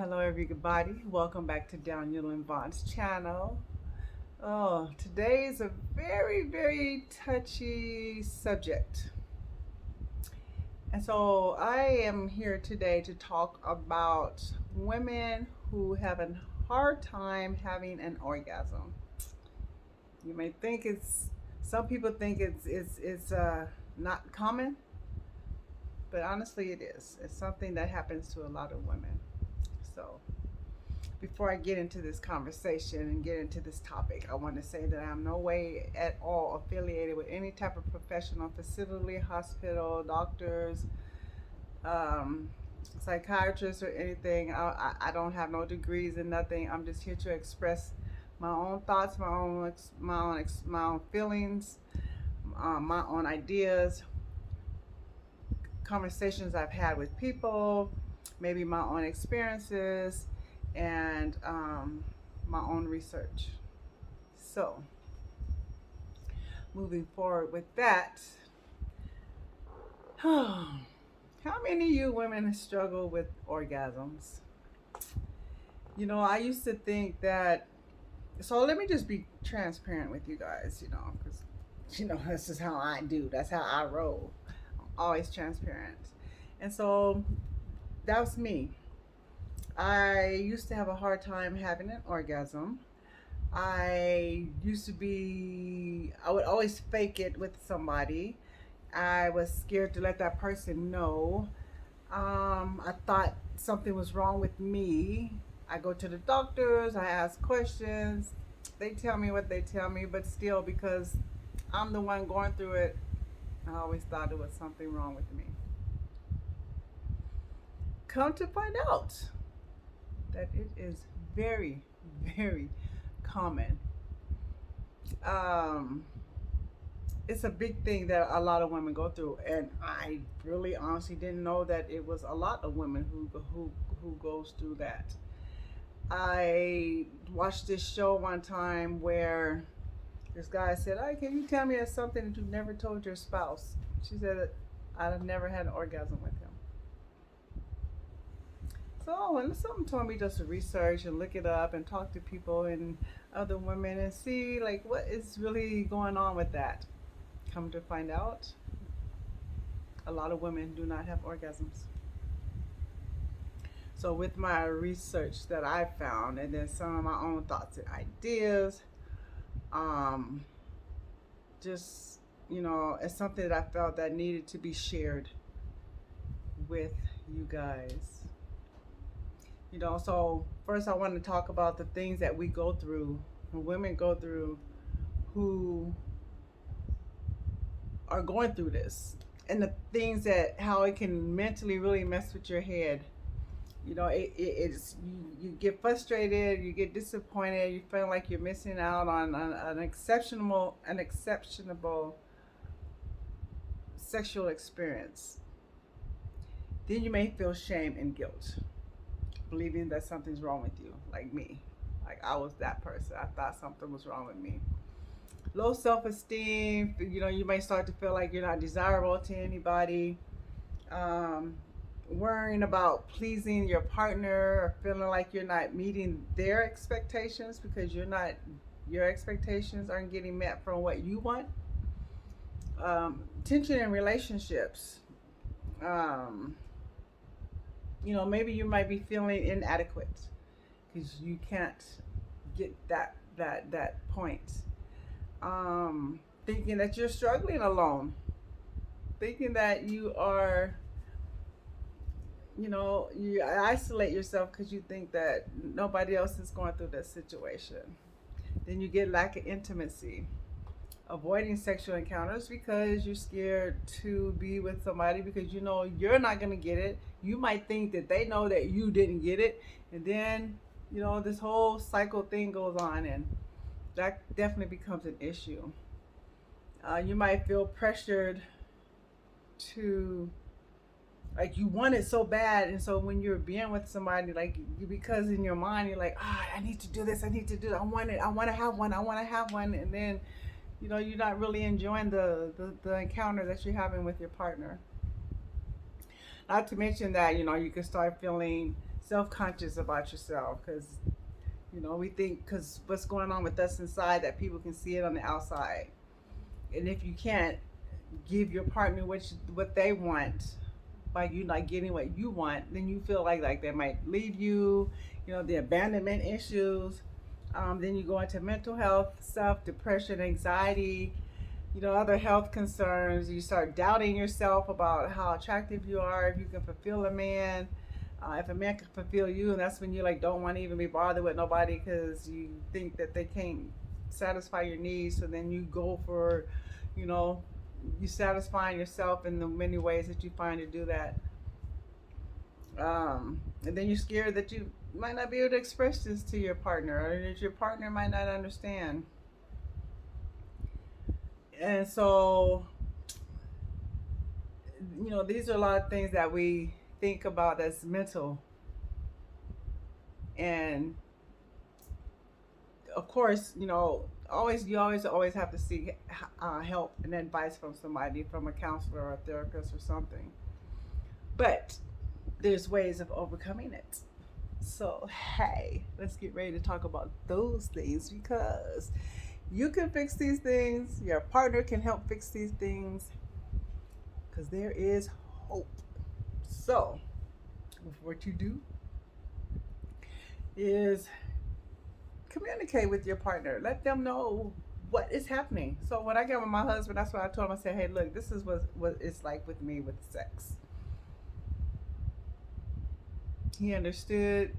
Hello everybody. Welcome back to Daniel and Vaughn's channel. Oh, today is a very touchy subject. And so I am here today to talk about women who have a hard time having an orgasm. You may think some people think it's not common, but honestly it is. It's something that happens to a lot of women. So before I get into this conversation and get into this topic, I want to say that I'm no way at all affiliated with any type of professional facility, hospital, doctors, um, psychiatrists, or anything. I don't have no degrees in nothing. I'm just here to express my own thoughts, my own feelings, my own ideas, conversations I've had with people, maybe my own experiences, and my own research. So, moving forward with that, how many of you women struggle with orgasms? I used to think that. So let me just be transparent with you guys, because this is how I do. That's how I roll. I'm always transparent, and so that was me. I used to have a hard time having an orgasm. I would always fake it with somebody. I was scared to let that person know. I thought something was wrong with me. I go to the doctors, I ask questions. They tell me what they tell me, but still, because I'm the one going through it, I always thought it was something wrong with me. Come to find out that it is very common. Um, it's a big thing that a lot of women go through, and I really honestly didn't know that it was a lot of women who goes through that. I watched this show one time where this guy said, "Hey, can you tell me something that you've never told your spouse?" She said, "I've never had an orgasm with him." So when something told me just to research and look it up and talk to people and other women and see like what is really going on with that. Come to find out, a lot of women do not have orgasms. So with my research that I found and then some of my own thoughts and ideas, um, just it's something that I felt that needed to be shared with you guys. So first I want to talk about the things that we go through, women go through who are going through this, and the things that how it can mentally really mess with your head. It's you get frustrated, you get disappointed, you feel like you're missing out on an exceptional sexual experience. Then you may feel shame and guilt, believing that something's wrong with you, like me. Like I was that person. I thought something was wrong with me. Low self-esteem. You may start to feel like you're not desirable to anybody. Um, Worrying about pleasing your partner or feeling like you're not meeting their expectations because your expectations aren't getting met from what you want. Tension in relationships. Um, Maybe you might be feeling inadequate because you can't get that point. Thinking that you're struggling alone, thinking that you isolate yourself because you think that nobody else is going through this situation. Then you get lack of intimacy, avoiding sexual encounters because you're scared to be with somebody because you're not going to get it. You might think that they know that you didn't get it, and then this whole cycle thing goes on, and that definitely becomes an issue. You might feel pressured to, like, you want it so bad, and so when you're being with somebody, like, because in your mind you're like, I need to do this, I need to do that, I want it, I want to have one, and then you're not really enjoying the encounter that you're having with your partner. Not to mention that you can start feeling self-conscious about yourself, because we think because what's going on with us inside that people can see it on the outside. And if you can't give your partner what they want by you not getting what you want, then you feel like they might leave you. The abandonment issues. Then you go into mental health stuff, depression, anxiety, other health concerns. You start doubting yourself about how attractive you are, if you can fulfill a man, if a man can fulfill you. And that's when you like don't want to even be bothered with nobody because you think that they can't satisfy your needs. So then you go for, you know, you satisfying yourself in the many ways that you find to do that. And then you're scared that you might not be able to express this to your partner, or that your partner might not understand. And so, these are a lot of things that we think about as mental. And of course, you always have to seek help and advice from somebody, from a counselor or a therapist or something. But there's ways of overcoming it. So, hey, let's get ready to talk about those things, because you can fix these things, your partner can help fix these things, because there is hope. So, what you do is communicate with your partner. Let them know what is happening. So when I get with my husband, that's what I told him. I said, hey, look, this is what it's like with me with sex. He understood.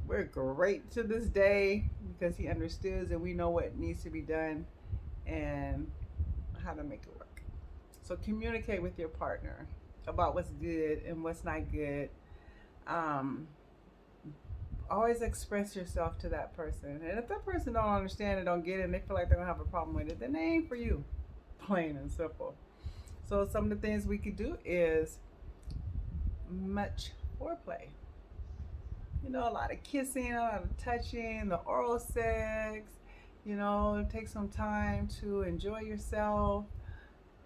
We're great to this day because he understands and we know what needs to be done and how to make it work. So communicate with your partner about what's good and what's not good. Um, Always express yourself to that person. And if that person don't understand and don't get it and they feel like they're gonna have a problem with it, then they ain't for you. Plain and simple. So some of the things we could do is much foreplay. A lot of kissing, a lot of touching, the oral sex, take some time to enjoy yourself,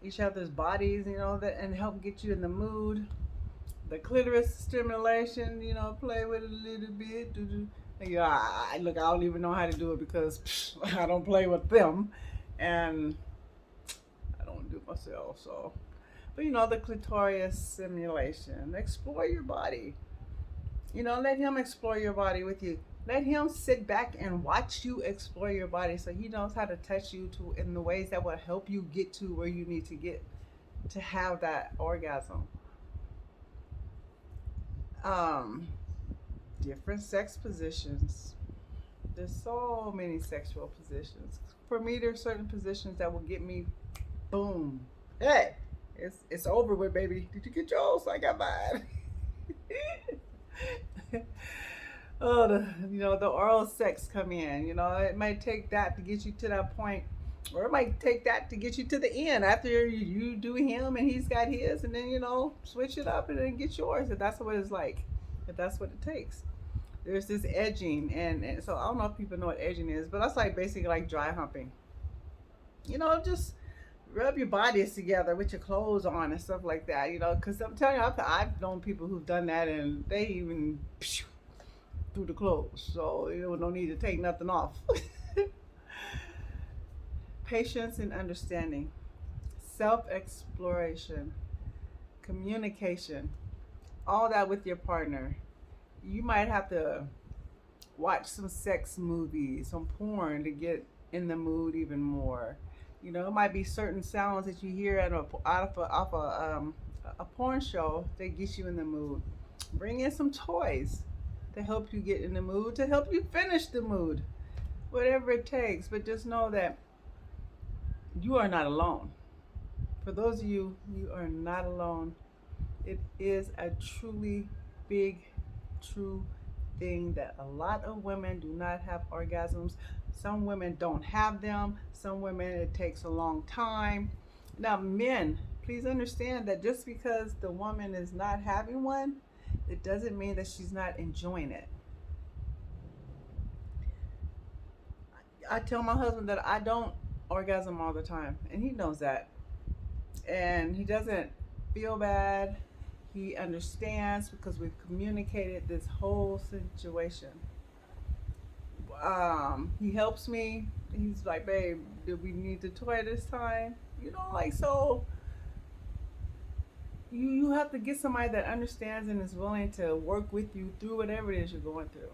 each other's bodies, that and help get you in the mood. The clitoris stimulation, play with it a little bit. Yeah, look, I don't even know how to do it because I don't play with them, and I don't do it myself. So, but the clitoris stimulation. Explore your body. Let him explore your body with you. Let him sit back and watch you explore your body, so he knows how to touch you to in the ways that will help you get to where you need to get to have that orgasm. Um, Different sex positions. There's so many sexual positions. For me, there's certain positions that will get me, boom. Hey, it's over with, baby. Did you get yours? I got mine. Oh, the oral sex come in. It might take that to get you to that point, or it might take that to get you to the end after you do him and he's got his, and then switch it up and then get yours. If that's what it's like, if that's what it takes. There's this edging, and so I don't know if people know what edging is, but that's like basically like dry humping. Just rub your bodies together with your clothes on and stuff like that. Because I'm telling you, I've known people who've done that and they even through the clothes, so no need to take nothing off. Patience and understanding, self exploration, communication, all that with your partner. You might have to watch some sex movies, some porn to get in the mood even more. It might be certain sounds that you hear off a porn show that gets you in the mood. Bring in some toys to help you get in the mood, to help you finish the mood, whatever it takes. But just know that you are not alone. For those of you, you are not alone. It is a truly big, true thing that a lot of women do not have orgasms. Some women don't have them. Some women, it takes a long time. Now, men, please understand that just because the woman is not having one, it doesn't mean that she's not enjoying it. I tell my husband that I don't orgasm all the time, and he knows that. And he doesn't feel bad. He understands because we've communicated this whole situation. He helps me. He's like, babe, do we need the toy this time? Like, so you have to get somebody that understands and is willing to work with you through whatever it is you're going through.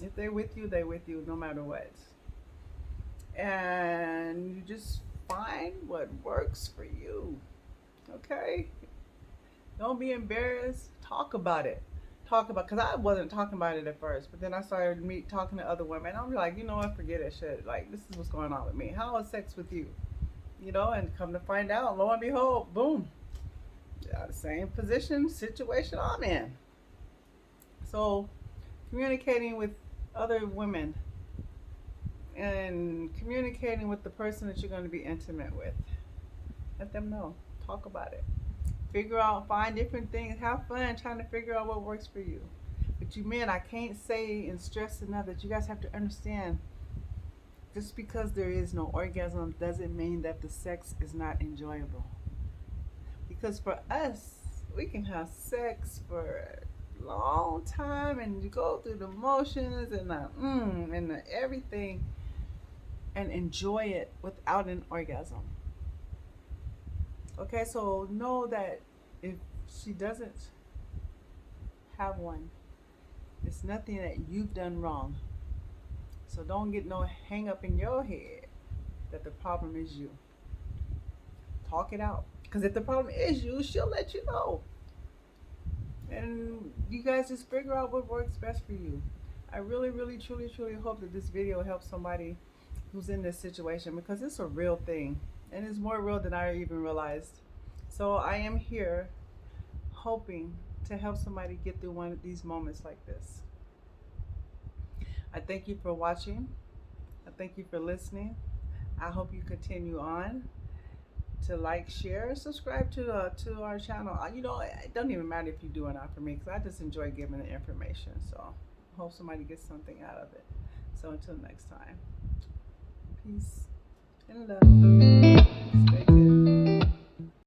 If they're with you, they're with you no matter what. And you just find what works for you. Okay? Don't be embarrassed. Talk about it. Because I wasn't talking about it at first, but then I started talking to other women. I'm like, you know what? Forget that shit. Like, this is what's going on with me. How is sex with you? And come to find out, lo and behold, boom, the same position, situation I'm in. So, communicating with other women and communicating with the person that you're going to be intimate with. Let them know. Talk about it. Figure out, find different things. Have fun trying to figure out what works for you. But you men, I can't say and stress enough that you guys have to understand, just because there is no orgasm doesn't mean that the sex is not enjoyable. Because for us, we can have sex for a long time and you go through the motions and the everything and enjoy it without an orgasm. Okay, so know that if she doesn't have one, it's nothing that you've done wrong. So don't get no hang up in your head that the problem is you. Talk it out. Because if the problem is you, she'll let you know. And you guys just figure out what works best for you. I really, really, truly, truly hope that this video helps somebody who's in this situation, because it's a real thing. And it's more real than I even realized. So I am here hoping to help somebody get through one of these moments like this. I thank you for watching. I thank you for listening. I hope you continue on to like, share, subscribe to our channel. It doesn't even matter if you do or not for me, because I just enjoy giving the information. So I hope somebody gets something out of it. So until next time, peace and love. Stay good.